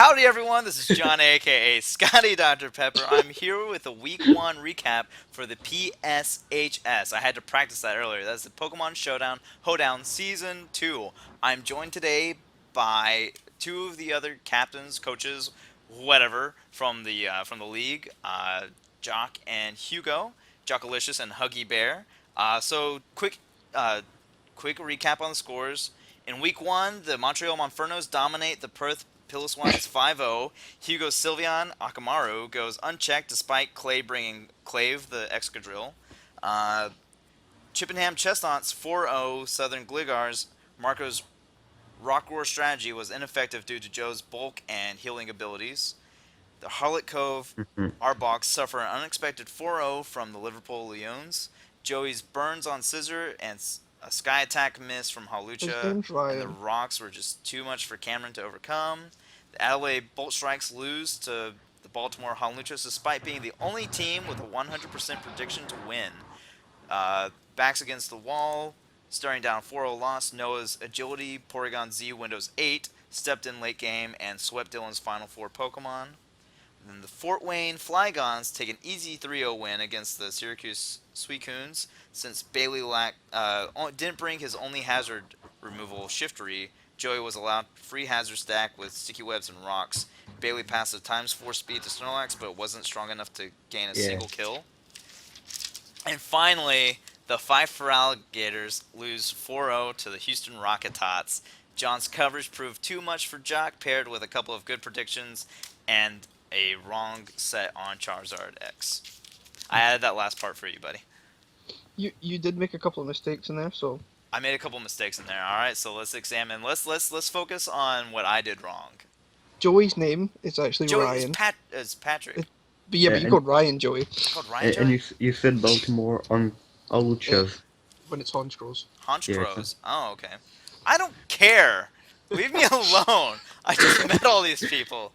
Howdy everyone, this is John aka ScottyDrPepper. I'm here with a week 1 recap for the PSHS. I had to practice that earlier. That's the Pokemon Showdown Hoedown Season 2. I'm joined today by two of the other captains, coaches, whatever, from the league, Joqq and Hugo, Jockalicious and Huggy Bear. So quick recap on the scores. In week 1, the Montreal Monfernos dominate the Perth Pilliswines 5-0. Hugo Sylveon Akamaru goes unchecked despite Clay bringing Clave the Excadrill. Uh, Chippenham Chestnuts 4-0. Southern Gligars. Marco's Rockroar strategy was ineffective due to Joe's bulk and healing abilities. The Harlot Cove Mhm. Arbok suffer an unexpected 4-0 from the Liverpool Lions. Joey's burns on Scissor and a Sky Attack miss from His Halucha, name's and the Ryan. rocks were just too much for Cameron to overcome. The Adelaide Bolt Strikes lose to the Baltimore Haluchas despite being the only team with a 100% prediction to win. Backs against the wall, staring down 4-0 loss. Noah's Agility Porygon Z Windows 8 stepped in late game and swept Dylan's final 4 Pokemon. And then the Fort Wayne Flygons take an easy 3-0 win against the Syracuse Suicunes since Bailey didn't bring his only hazard removal, Shiftery. Joey was allowed free hazard stack with sticky webs and rocks. Bailey passed a times 4 speed to Snorlax, but wasn't strong enough to gain a Yeah. single kill. And finally, the Fife Feraligatrs lose 4-0 to the Houston Rocketots. John's coverage proved too much for Joqq, paired with a couple of good predictions and a wrong set on Charizard X. I added that last part for you, buddy. You did make a couple of mistakes in there, so I made a couple mistakes in there. All right, so let's examine. Let's focus on what I did wrong. Joey's name is actually Joey is Ryan. Patrick. It, but yeah, Yeah, but you called Ryan Joey I called Ryan and Joey. you said Baltimore on uh, Oluchas. when it's Honchkrows. Yeah. Honchkrows. Oh, okay. I don't care. Leave me alone. I just met all these people.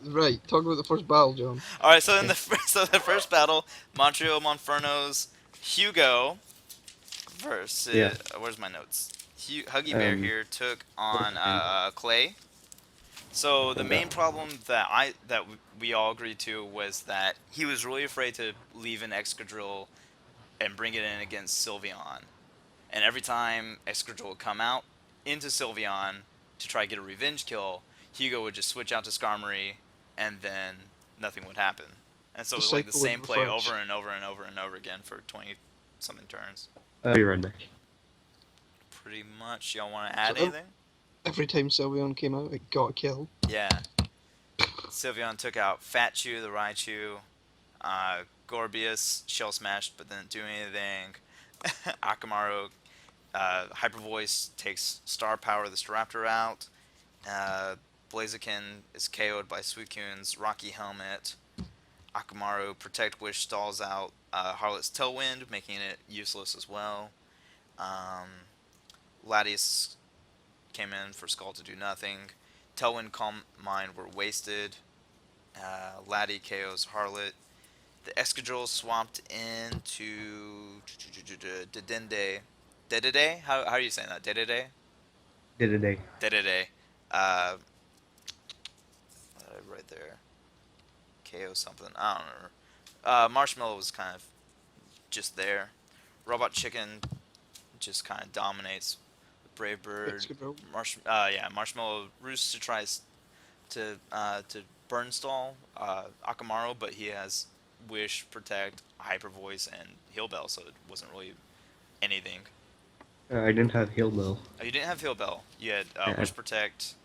Right, talk about the first battle, John. All right, so in Okay. the first battle, Montreal Monfernos Hugo Yeah. versus where's my notes? Huggy Bear Um. here took on Okay. Clay. So the And main problem that we all agreed to was that he was really afraid to leave an Excadrill and bring it in against Sylveon. And every time Excadrill would come out into Sylveon to try to get a revenge kill, Hugo would just switch out to Skarmory, and then nothing would happen. And so it The was like the cycle would same play reverse. over and over and over and over again for 20 something turns. I'll be right back. Pretty much. Y'all want to add So anything? every time Sylveon came out, it got a kill. Yeah. Sylveon took out Fat Chew, the Raichu. Gorbius shell smashed but didn't do anything. Akamaru, Hyper Voice takes Star Power the Staraptor out. Blaziken is KO'd by Suicune's Rocky Helmet. Akamaru Protect Wish stalls out Harlot's Tailwind, making it useless as well. Um, Latias came in for Skull to do nothing. Tailwind, Calm Mind were wasted. Laddie KO's Harlot. The Escadrille swapped into Dedende. Dedede? How are you saying that? Dedede? Did a day. Dedede. Uh, right there. KO something. I don't remember. Marshmallow was kind of just there. Robot Chicken just kind of dominates. Brave Bird. Excadrill. Yeah, Marshmallow roosts to tries to burn stall Akamaru, but he has Wish, Protect, Hyper Voice, and Heal Bell, so it wasn't really anything. I didn't have Heal Bell. Oh, you didn't have Heal Bell. You had Yeah, Wish, Protect,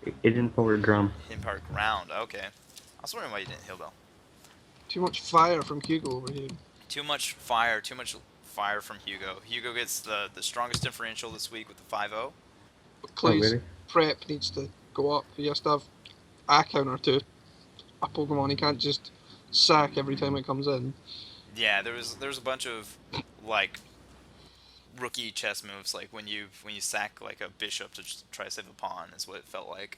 it didn't power drum. Impact Ground. Okay. I was wondering why you didn't Heal Bell. Too much fire from Hugo over here. Too much fire from Hugo. Hugo gets the strongest differential this week with the 5-0. But Oh Clay's really? prep needs to go up. He has to have a counter to a Pokemon. He can't just sack every time it comes in. Yeah, there was a bunch of like rookie chess moves, like when you sack like a bishop to just try to save a pawn is what it felt like.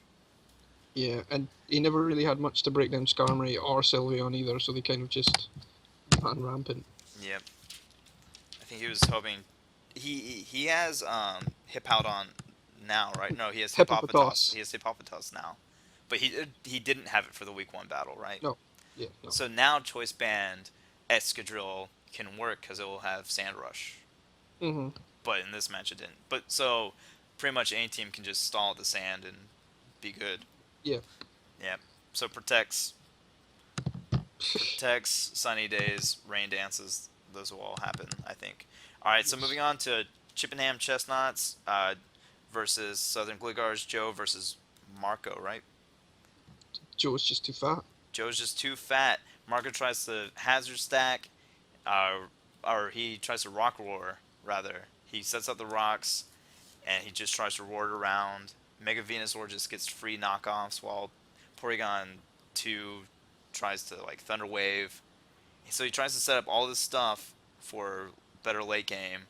Yeah, and he never really had much to break down Skarmory or Sylveon either, so they kind of just ran rampant. Yep. I think he was hoping he has Hippowdon now, right? No, he has Hippopotas. Hippopotas. He has Hippopotas now. But he didn't have it for the week 1 battle, right? No. Yeah. No. So now choice band Escadrille can work because it will have Sand Rush. Hmm. But in this match it didn't. But so pretty much any team can just stall at the sand and be good. Yeah. Yeah. So protects sunny days, rain dances. Those will all happen, I think. All right. So moving on to Chippenham Chestnuts versus Southern Gligars. Joe versus Marco, right? Joe's just too fat. Joe's just too fat. Marco tries to hazard stack, or he tries to rock roar, rather. He sets up the rocks, and he just tries to roar it around. Mega Venusaur just gets free knockoffs, while Porygon 2 tries to, like, Thunder Wave. So he tries to set up all this stuff for better late game,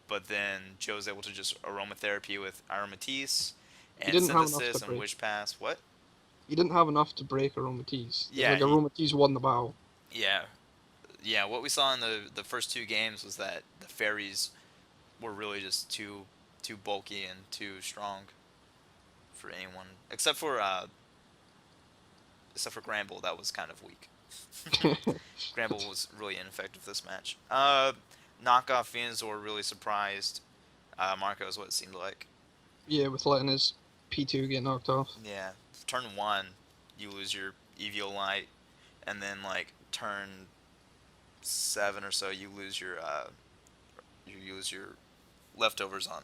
but then Joe's able to just Aromatherapy with Aromatisse, and didn't have enough Synthesis to and break. Wish Pass. What? He didn't have enough to break Aromatisse. Yeah, Like Aromatisse won the battle. Yeah. Yeah, what we saw in the first 2 games was that the fairies were really just too bulky and too strong for anyone, except for Granbull. That was kind of weak. Granbull was really ineffective this match. Knockoff Venusaur really surprised Marco, is what it seemed like. Yeah, with letting his P2 get knocked off. Yeah, turn 1, you lose your Eviolite, and then like turn 7 or so, you lose your leftovers on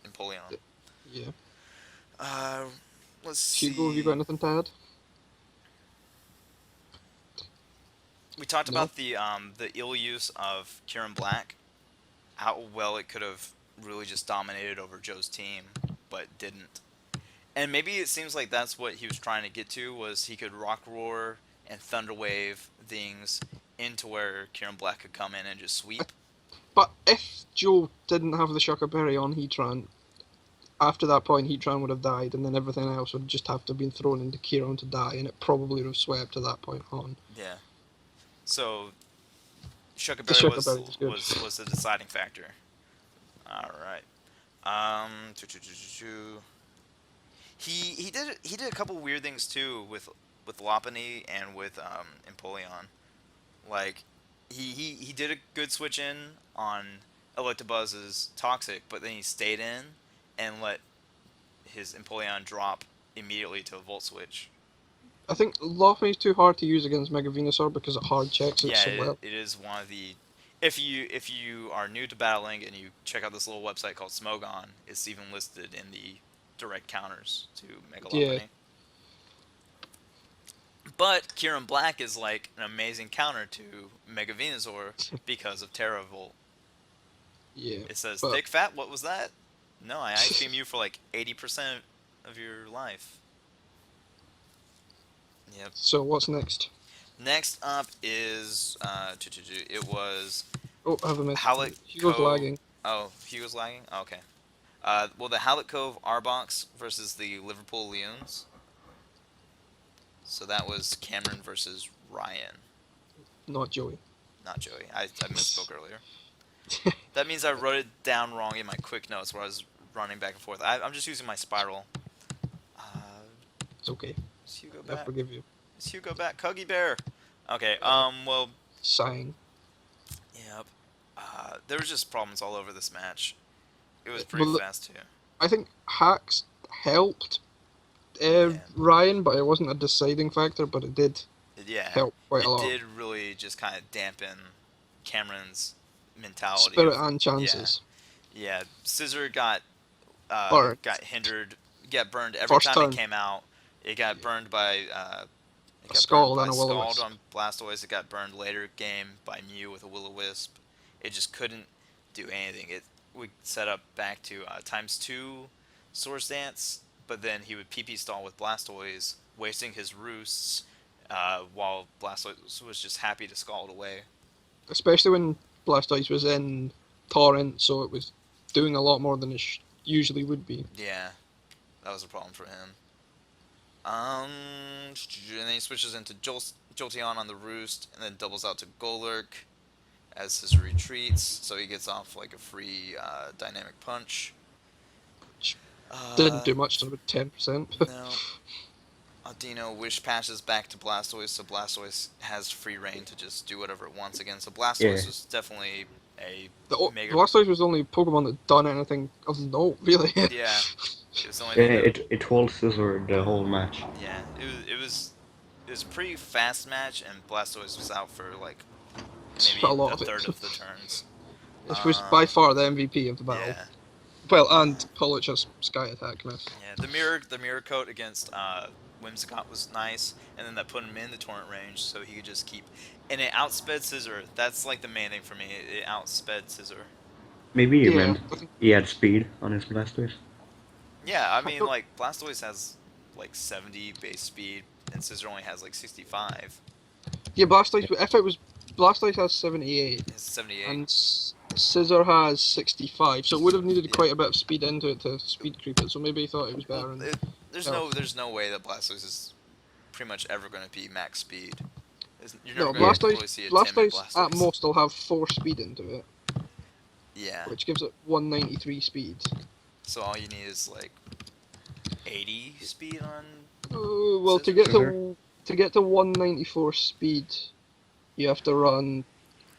Empoleon. Yeah. Let's see. Hugo, have you got anything to add? We talked No? about the ill use of Kieran Black, how well it could have really just dominated over Joe's team, but didn't. And maybe it seems like that's what he was trying to get to, was he could Rock Roar and Thunder Wave things into where Kieran Black could come in and just sweep. But if Joe didn't have the Shucker Berry on Heatran, after that point Heatran would have died, and then everything else would just have to have been thrown into Kieran to die, and it probably would have swept to that point on. Yeah. So Shucker The Berry Shucker was Berry was good. was the deciding factor. All right. He did a couple weird things too with Lopunny and with Empoleon. Like he did a good switch in on Electabuzz's Toxic, but then he stayed in and let his Empoleon drop immediately to a Volt Switch. I think Lopunny's too hard to use against Mega Venusaur because it hard checks it Yeah, so well. it is one of the. If you are new to battling and you check out this little website called Smogon, it's even listed in the direct counters to Mega Lopunny. Yeah. But Kieran Black is like an amazing counter to Mega Venusaur because of Terra Volt. Yeah. It says, but thick fat, what was that? No, I ice beam you for like 80% of your life. Yep. So what's next? Next up is, it was Oh, I have a message. Howlett Hugo's Cove. lagging. Oh, Hugo's lagging? Oh, okay. Well, the Howlett Cove Arbox versus the Liverpool Leons. So that was Cameron versus Ryan. Not Joey. Not Joey. I misspoke earlier. That means I wrote it down wrong in my quick notes where I was running back and forth. I'm just using my spiral. It's okay. Is Hugo I back? forgive you. Is Hugo back? Cuggy Bear. Okay. Well. Sighing. Yep. There was just problems all over this match. It was pretty Well, fast too. I think hacks helped Ryan, but it wasn't a deciding factor, but it did Yeah. help quite a lot. It did really just kind of dampen Cameron's mentality. Spirit and chances. Yeah. Scissor got Burned. burned every First time turn. it came out. It got burned by Scald and a Will-O-Wisp. Scald on Blastoise. It got burned later game by Mew with a Will-O-Wisp. It just couldn't do anything. We set up back to ×2 Source Dance, but then he would PP stall with Blastoise, wasting his roosts, while Blastoise was just happy to Scald away. Especially when Blastoise was in Torrent, so it was doing a lot more than it usually would be. Yeah, that was a problem for him. And then he switches into Jolteon on the Roost, and then doubles out to Golurk as his retreats, so he gets off like a free Dynamic Punch. Didn't do much, to about 10%. No. Aldino wish passes back to Blastoise, so Blastoise has free reign to just do whatever it wants again. So Yeah. Blastoise was definitely a mega. Blastoise was the only Pokemon that done anything of note, really. Yeah, it was the only Yeah, thing that. it hold scissor the whole match. Yeah, it was a pretty fast match, and Blastoise was out for like A maybe lot a of third it. of the turns. It was by far the MVP of the battle. Yeah, Well, and Polich's Sky Attack miss. yeah. The mirror coat against Whimsicott was nice, and then that put him in the torrent range, so he could just keep. And it outsped Scissor. That's like the main thing for me. It outsped Scissor. Maybe he Yeah, meant I think he had speed on his Blastoise. Yeah, I mean like Blastoise has like 70 base speed, and Scissor only has like 65. yeah, Blastoise. If it was Blastoise has 78, It's 78. and Scissor has 65, so it would have needed Yeah. quite a bit of speed into it to speed creep it. So maybe he thought it was better. Well, And there's no way that Blastoise is pretty much ever going to be max speed. You're no, never going to really Blastoise. see a timid Blastoise at most will have 4 speed into it, Yeah. which gives it 193 speed. So all you need is like 80 speed on. Well, Scissor? to get to 194 speed, you have to run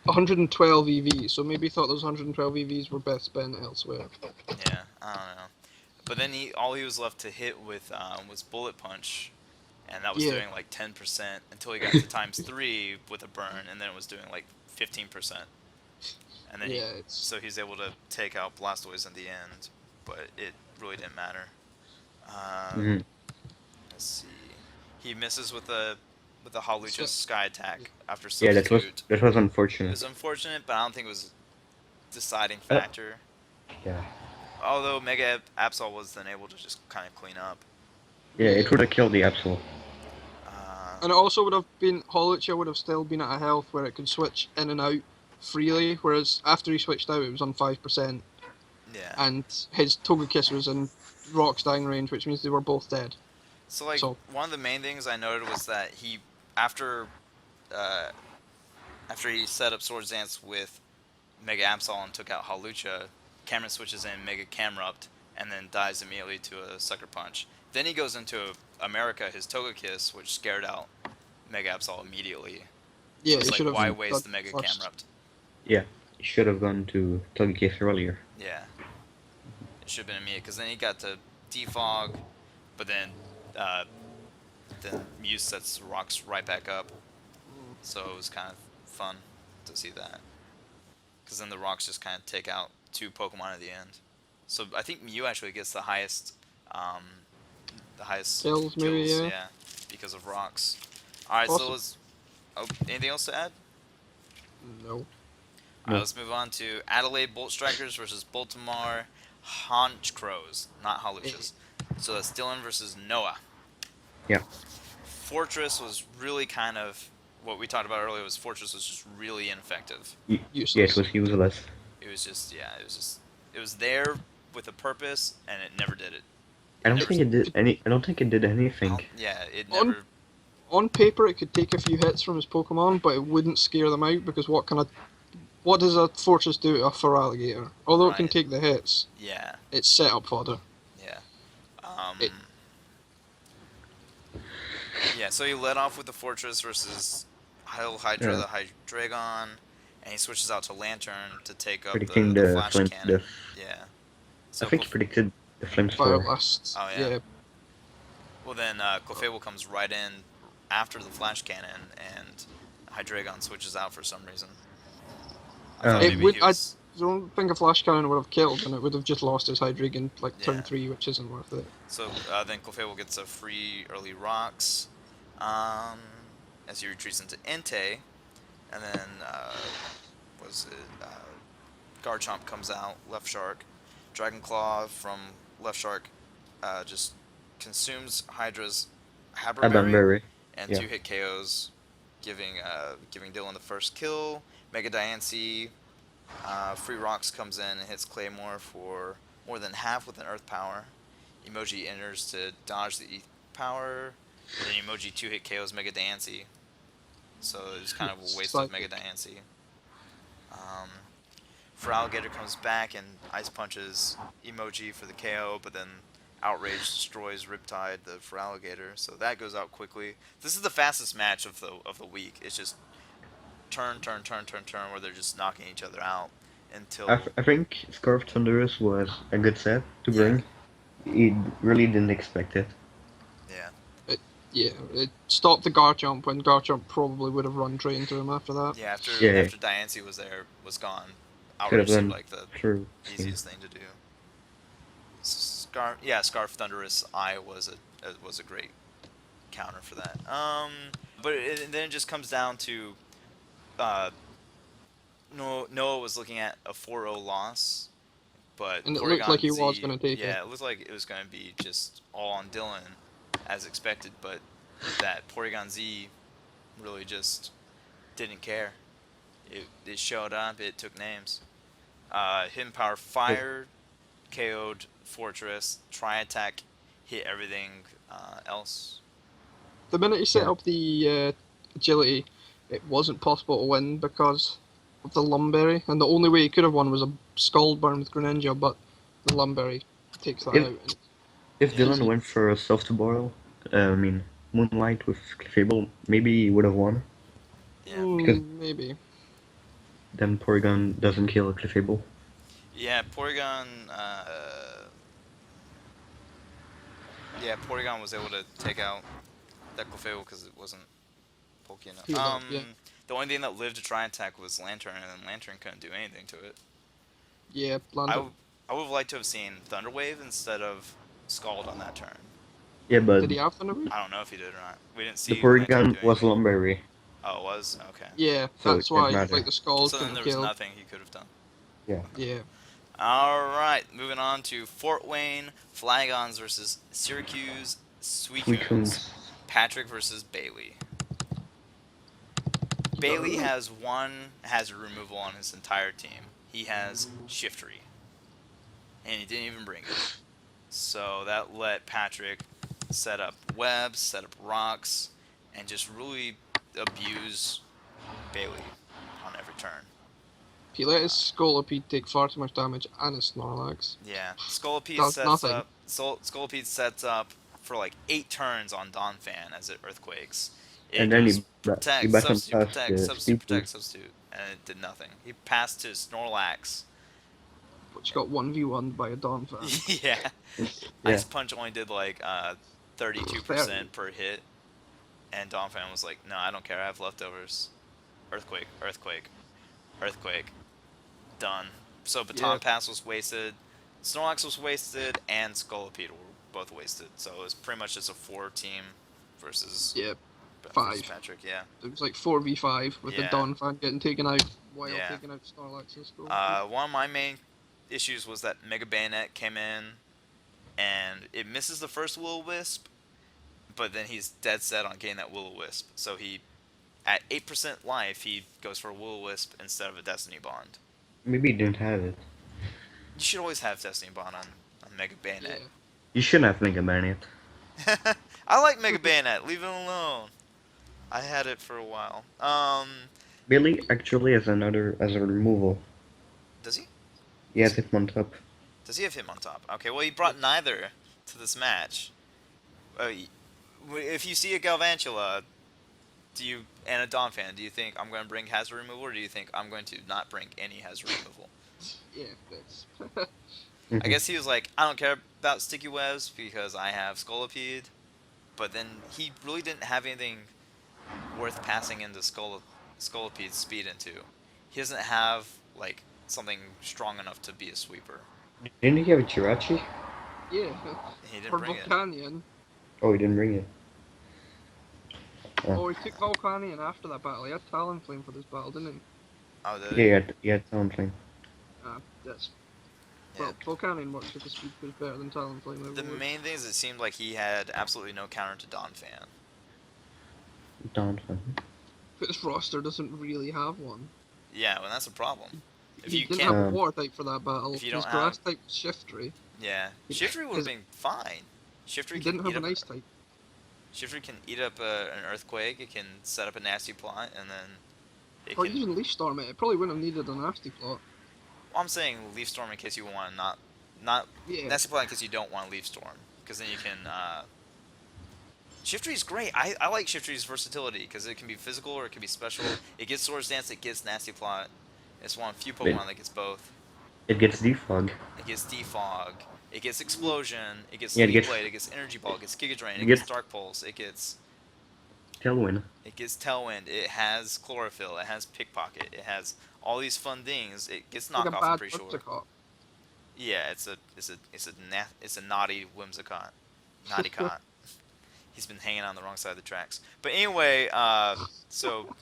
112 EVs. So maybe he thought those 112 EVs were best spent elsewhere. Yeah, I don't know. But then all he was left to hit with was Bullet Punch, and that was Yeah. doing like 10% until he got to times 3 with a burn, and then it was doing like 15%. And then Yeah, so he's able to take out Blastoise in the end, but it really didn't matter. Mhm. Let's see. He misses with the Hawlucha's Sky Attack after Yeah, substitute. that was It unfortunate. was unfortunate, but I don't think it was a deciding factor. Yeah. Although Mega Absol was then able to just kind of clean up. Yeah, it would have killed the Absol. and it also would have been Hawlucha would have still been at a health where it could switch in and out freely, whereas after he switched out, it was on 5%, Yeah. and his Togekiss was in Rock's dying range, which means they were both dead. So like one of the main things I noted was that he after he set up Swords Dance with Mega Absol and took out Hawlucha, Cameron switches in Mega Camrupt and then dies immediately to a Sucker Punch. Then he goes into America, his Togekiss, which scared out Mega Absol immediately. Yeah, So it's he should like, have why waste the Mega first. Camrupt? Yeah, he should have gone to Togekiss earlier. Yeah. It should have been immediate, because then he got to Defog, but then Muse sets rocks right back up. So it was kind of fun to see that. Because then the rocks just kind of take out 2 Pokemon at the end. So I think Mew actually gets the highest Kills, maybe, yeah. because of rocks. Alright, Awesome. so anything else to add? No. Alright, let's move on to Adelaide Bolt Strikers versus Baltimore Haunch Crows, not Hawluchas. So that's Dylan versus Noah. Yeah. Fortress was really kind of what we talked about earlier. Was Fortress was just really ineffective. Useless. Yeah, it was useless. It was just it was there with a purpose, and it never did it. I don't think it did anything. Yeah, it On- never. On paper, it could take a few hits from his Pokemon, but it wouldn't scare them out because what does a Fortress do to a Feraligator? Although it can Right. take the hits, Yeah, it's set up fodder. yeah. It- Yeah, so he led off with the Fortress versus Hydra, Yeah. the Hydreigon, and he switches out to Lantern to take up Predicting the the Flash flame. Cannon. Yeah. So I think he predicted the Fire flamethrower. Blast. Oh, yeah. Well, then Clefable comes right in after the Flash Cannon, and Hydreigon switches out for some reason. I thought It maybe would- he was... I don't think a Flash Cannon would have killed, and it would have just lost his Hydreigon like Yeah. turn 3, which isn't worth it. So then Clefable gets a free early rocks as he retreats into Entei, and then Garchomp comes out, Left Shark, Dragon Claw from Left Shark just consumes Hydra's Haberberry Haberberry. and Yeah. 2-hit KOs, giving Dylan the first kill. Mega Diancie, Free Rocks comes in and hits Claymore for more than half with an Earth Power. Emoji enters to dodge the ETH Power, and then Emoji 2-hit KOs Mega Diancie. So it's kind of a waste of Mega Diancie. Feraligator comes back and Ice Punches Emoji for the KO, but then Outrage destroys Riptide, the Feraligator, so that goes out quickly. This is the fastest match of the week. It's just turn, turn, turn, turn, turn, where they're just knocking each other out until I think Scarf Thunderous was a good set to yeah, bring. He really didn't expect it. yeah, Yeah, it stopped the Garchomp when Garchomp probably would have run train to him after that. yeah. After Yeah, Diancie was gone, could have Outrage seemed done like the true. easiest thing to do. Scarf Thunderous Eye was a great counter for that. But then it just comes down to uh, Noah was looking at a 4-0 loss, but And it looked like he was going to take it. yeah, it looked like it was going to be just all on Dylan, as expected. But that Porygon Z really just didn't care. It showed up. It took names. Hidden Power Fire KO'd Fortress. Tri Attack hit everything else. The minute he set Yeah. up the agility, it wasn't possible to win because of the Lumberry, and the only way he could have won was a Scald Burn with Greninja, but the Lumberry takes that If- out. And If Yeah. Dylan went for a soft boil, Moonlight with Clefable, maybe he would have won. Yeah. Because- maybe. Then Porygon doesn't kill Clefable. Yeah, Porygon. Porygon was able to take out that Clefable because it wasn't bulky enough. Healed up, yeah. The only thing that lived to try and attack was Lantern, and then Lantern couldn't do anything to it. Yeah, I Lando. would have liked to have seen Thunder Wave instead of Scald on that turn. Yeah, but Did he have Thunderbolt? I don't know if he did or not. We didn't see the Porygon Lantern do was anything. Lumberry. Oh, it was? Okay. Yeah, So that's it didn't why matter. like the Scald So then couldn't there was kill. nothing he could have done. Yeah. Alright, moving on to Fort Wayne, Flagons versus Syracuse, Suicunes. Patrick versus Bailey. Bailey has one hazard removal on his entire team. He has Shiftry. And he didn't even bring it. So that let Patrick set up webs, set up rocks, and just really abuse Bailey on every turn. He let his Scolipede take far too much damage and his Snorlax. Yeah. Scolipede Does sets nothing. up Scolipede sets up for like 8 turns on Donphan as it earthquakes. It And then goes he protect, back and substitute, passed protect, the substitute, Speed protect, Boost. substitute, and it did nothing. He passed to Snorlax. Which got 1v1'd by a Donphan. Yeah. Yeah. Ice Punch only did like 32% per hit, and Donphan was like, "No, I don't care. I have leftovers." Earthquake, earthquake, earthquake. Done. So Baton Yeah. Pass was wasted, Snorlax was wasted, and Scolipede were both wasted. So it was pretty much just a 4-team versus, Yeah, versus 5. Patrick. Yeah. It was like 4v5 with Yeah. the Donphan getting taken out while Yeah. taking out Snorlax and Scolipede. One of my main issues was that Mega Bayonet came in, and it misses the first Will-O-Wisp, but then he's dead set on getting that Will-O-Wisp. So he, at 8% life, he goes for a Will-O-Wisp instead of a Destiny Bond. Maybe he didn't have it. You should always have Destiny Bond on Mega Bayonet. Yeah. You shouldn't have Mega Man it. I like Mega Bayonet. Leave it alone. I had it for a while. Billy actually has a removal. Does he? He has it on top. Does he have him on top? Okay, well, he brought neither to this match. If you see a Galvantula, and a Donphan, do you think I'm going to bring hazard removal, or do you think I'm going to not bring any hazard removal? Yeah, that's... I guess he was like, I don't care about sticky webs because I have Scolipede, but then he really didn't have anything worth passing into Scolipede's speed into. He doesn't have like something strong enough to be a sweeper. Didn't he have a Jirachi? yeah. He didn't For bring it. Volcanion. Oh, he didn't bring it. Oh, he took Volcanion after that battle. He had Talonflame for this battle, didn't he? Oh, did Yeah, he had something. Yes. Yeah. Well, Volcanion works with the speed boost better than Talonflame. The main thing is it seemed like he had absolutely no counter to Donphan. Donphan. But his roster doesn't really have one. Yeah, well, that's a problem. If He you didn't can't, have a water type for that battle. if you His don't grass have- type was Shiftry. yeah, Shiftry would have been fine. Shiftry He can didn't have eat an up. ice type. Shiftry can eat up an earthquake. It can set up a nasty plot, and then it Or can. using Leaf Storm it probably wouldn't have needed a nasty plot. Well, I'm saying Leaf Storm in case you want to not Not Yeah. Nasty Plot because you don't want Leaf Storm, because then you can. Shiftry's great. I like Shiftry's versatility because it can be physical or it can be special. It gets Swords Dance, it gets Nasty Plot. It's one of few It, Pokemon that gets both. it gets defog. It gets Defog, it gets Explosion, it gets Yeah, Leaf Blade, it gets Energy Ball, it gets Giga Drain, it gets Dark Pulse, it gets Tailwind. Tailwind, it has Chlorophyll, it has Pickpocket, it has all these fun things. It gets Like a Knockoff, I'm bad pretty sure. Whimsicott. Yeah, it's a naughty Whimsicott. Naughty cot. He's been hanging on the wrong side of the tracks. But anyway, so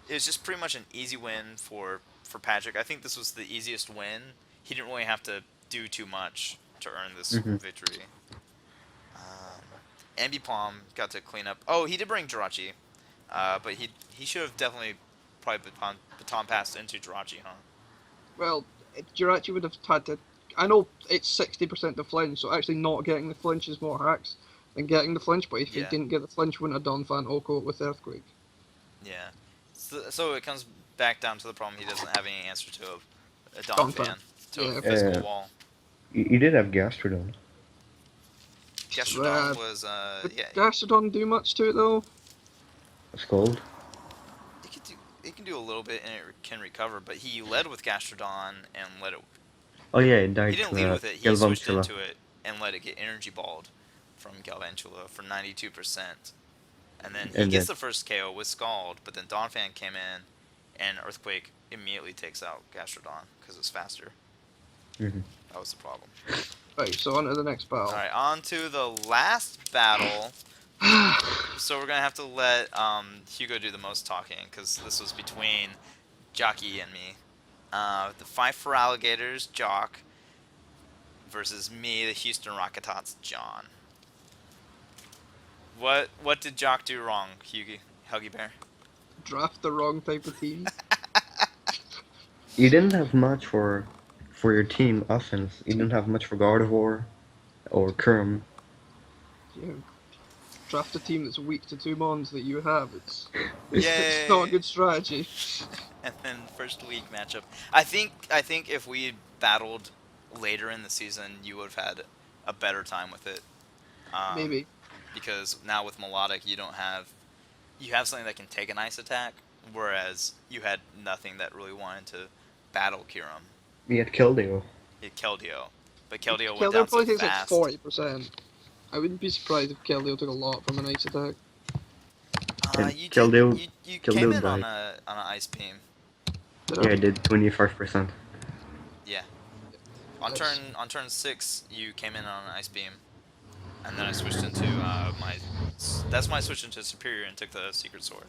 it was just pretty much an easy win for Patrick. I think this was the easiest win. He didn't really have to do too much to earn this victory. Ambipom got to clean up. Oh, he did bring Jirachi, but he should have definitely probably baton passed into Jirachi, huh? Well, Jirachi would have had to. I know it's 60% the flinch, so actually not getting the flinch is more hacks than getting the flinch. But if he didn't get the flinch, wouldn't have done Fan Oko with Earthquake. Yeah. So it comes back down to the problem he doesn't have any answer to a Donphan, to a physical wall. You did have Gastrodon. Gastrodon was, Did yeah. Gastrodon do much to it though? Scald. It can do a little bit and it can recover, but he led with Gastrodon and let it. Oh yeah, it died. He didn't lead with it. He switched into it and let it get Energy Balled from Galvantula for 92%. And then he gets the first KO with Scald, but then Donphan came in, and Earthquake immediately takes out Gastrodon because it's faster. That was the problem. Right, so on to the next battle. Alright, on to the last battle. So we're going to have to let Hugo do the most talking, because this was between Joqq and me. The Fife Feraligatrs, Joqq, versus me, the Houston Rocketots, John. What did Joqq do wrong, Huggy Bear? Draft the wrong type of team. You didn't have much for your team offense. You didn't have much for Gardevoir or Kerm. Yeah. Draft a team that's weak to 2 mons that you have. It's Yay. not a good strategy. And then first week matchup. I think if we had battled later in the season, you would have had a better time with it. Maybe. Because now with Melodic, you have something that can take an ice attack, whereas you had nothing that really wanted to battle Kyurem. We had Keldeo. You had Keldeo, but Keldeo went Keldeo down probably so takes fast. like 40%. I wouldn't be surprised if Keldeo took a lot from an ice attack. You Keldeo came in on died. an ice beam. Yeah, I did 25%. Yeah. On turn 6, you came in on an ice beam, and then I switched into that's when I switched into Superior and took the Secret Sword.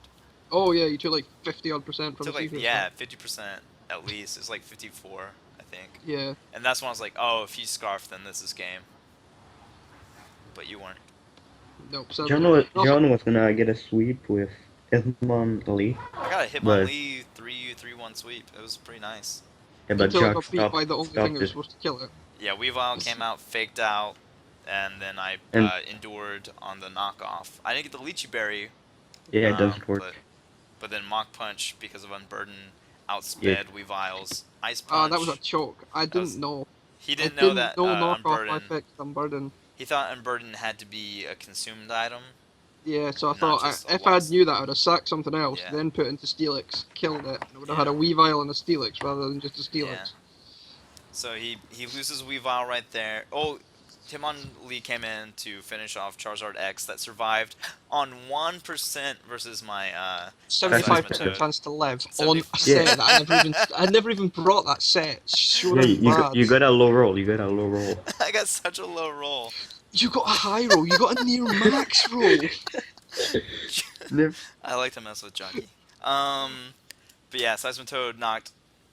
Oh yeah, you took like 50-odd% from the secret. Yeah, 50% at least. It's like 54, I think. Yeah. And that's when I was like, oh, if you Scarf, then this is game. But you weren't. Nope. John was gonna get a sweep with Hitmonlee. I got a Hitmonlee 3-1 sweep. It was pretty nice. Yeah, but Until it Joqq got beat by the only thing that was it. supposed to kill it. Yeah, Weavile came out, faked out, and then I endured on the knockoff. I didn't get the Lychee Berry. Yeah, it doesn't work. But then Mach Punch, because of Unburden, outsped Weavile's Ice Punch. Ah, that was a choke. I didn't know. He didn't know that knockoff I fixed Unburden. He thought Unburden had to be a consumed item. Yeah, so I thought if I knew that, I would have sacked something else, then put it into Steelix, killed it, and I would have had a Weavile and a Steelix rather than just a Steelix. Yeah. So he loses Weavile right there. Oh, Hitmonlee came in to finish off Charizard X that survived on 1% versus my 75% chance to live on a set that I never even brought that set. Sure, you got a low roll. I got such a low roll. You got a high roll. You got a near max roll. I like to mess with Joqq. But yeah, Seismitoad knocked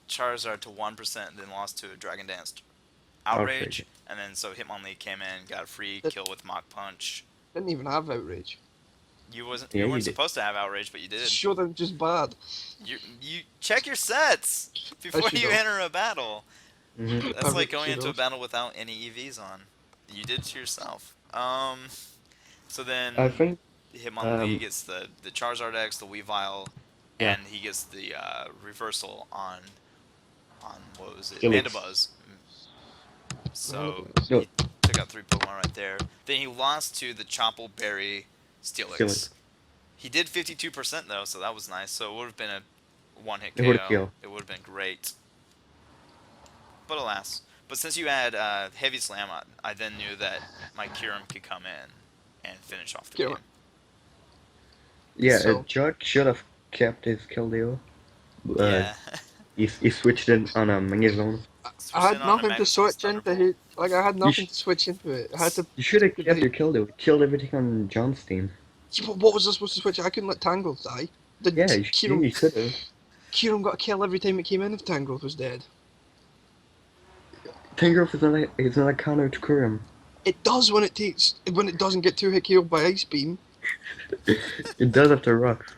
Charizard to 1% and then lost to a Dragon Dance Outrage. And then so Hitmonlee came in, got a free kill with Mach Punch. Didn't even have Outrage. You weren't supposed to have Outrage, but you did. Sure, they're just bad. You check your sets before you enter a battle. That's like going into a battle without any EVs on. You did it to yourself. So then I think Hitmonlee gets the Charizard X, the Weavile, and he gets the reversal on what was it? Steelix. Mandibuzz. So Yo. he took out 3 Pokemon right there. Then he lost to the Choppleberry Steelix. Steelix. He did 52% though, so that was nice. So it would have been a one-hit It would've KO. killed. It would have been great. But alas. But since you had Heavy Slam, I then knew that my Kyurem could come in and finish off the Kyurem. game. Yeah, So- Joqq should have kept his kill deal. Yeah. He switched it on a Magnezone. Switched I had in on a nothing to Magnus switch Thunderbolt. into. I had nothing sh- to switch into it. I had to. You should have kept your kill deal. Killed everything on John's team. Yeah, but what was I supposed to switch? I couldn't let Tangrowth die. Yeah, you should have. Kyurem got a kill every time it came in if Tangrowth was dead. Tangrowth is not a counter to Kyurem. It does when it doesn't get 2-hit killed by Ice Beam. It does after Rock.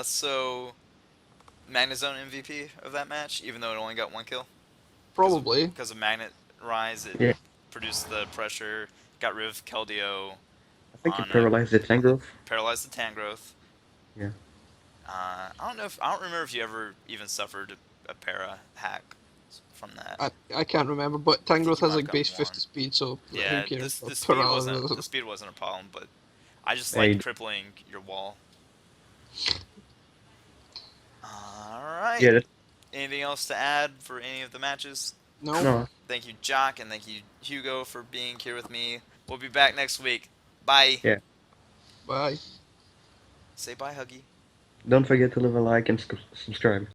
So Magnezone MVP of that match, even though it only got 1 kill. Probably. Because of Magnet Rise, it Yeah. produced the pressure, got rid of Keldeo, I think On it a- paralyzed the Tangrowth. paralyzed the Tangrowth. Yeah. I don't remember if you ever even suffered a para hack from that. I can't remember, but Tangrowth You has might like have base gotten 50 speed, so Yeah, who cares? the speed Paralysis. wasn't a problem, but I just Yeah, like you- crippling your wall. Alright. Yeah, Anything else to add for any of the matches? No. no. Thank you, Joqq, and thank you, Hugo, for being here with me. We'll be back next week. Bye. Yeah. Bye. Say bye, Huggy. Don't forget to leave a like and subscribe.